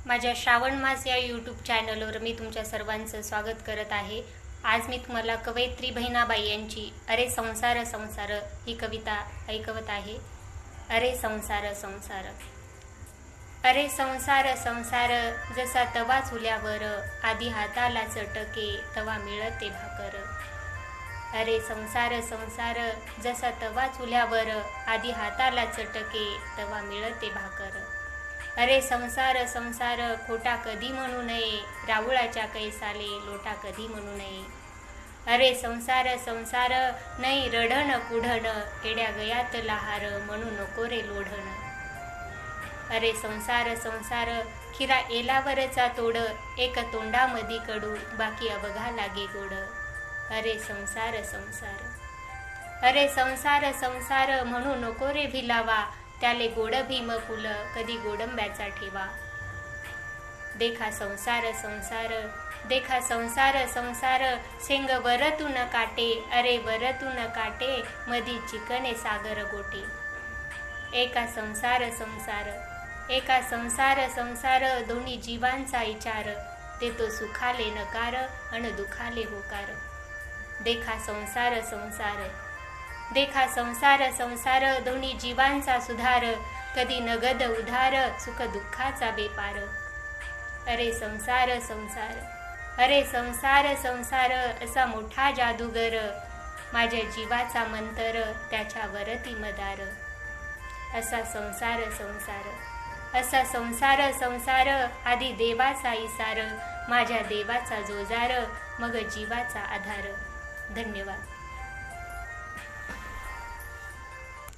माझ्या श्रावण मास या यूट्यूब चॅनलवर मी तुमच्या सर्वांचं स्वागत करत आहे। आज मी तुम्हाला कवयित्री बहिणाबाई यांची अरे संसार संसार ही कविता ऐकवत आहे। अरे संसार संसार, अरे संसार संसार, जसा तवा चुल्यावर आधी हाताला चटके तवा मिळते भाकर। अरे संसार संसार, जसा तवा चुल्यावर आधी हाताला चटके तवा मिळते भाकर। अरे संसार संसार, खोटा कधी म्हणू नये, रावळाच्या कैसाले लोटा कधी म्हणू नये। अरे संसार संसार, नाही रडण कुढण, एड्या गयात लहार म्हणू नको रे लोढण। अरे संसार संसार, खिरा एलावरचा तोड, एक तोंडामधी कडू बाकी अवघा लागे गोड। अरे संसार संसार, अरे संसार संसार, म्हणू नको रे भिलावा, त्याले गोड भीम फुल कधी गोडंब्याचा ठेवा। देखा संसार संसार, देखा संसार संसार, शेंग वरतून काटे, अरे वरतून काटे, मधी चिकने सागर गोटे। एका संसार संसार, एका संसार संसार, दोन्ही जीवांचा विचार, देतो सुखाले नकार अन दुखाले होकार। देखा संसार संसार, देखा संसार संसार, दोन्ही जीवांचा सुधार, कधी नगद उधार, सुख दुःखाचा बेपार। अरे संसार संसार, अरे संसार संसार, असा मोठा जादूगर, माझ्या जीवाचा मंतर त्याच्यावरती मदार। असा संसार संसार, असा संसार संसार, आधी देवाचा इसार, माझ्या देवाचा जोजार, मग जीवाचा आधार। धन्यवाद।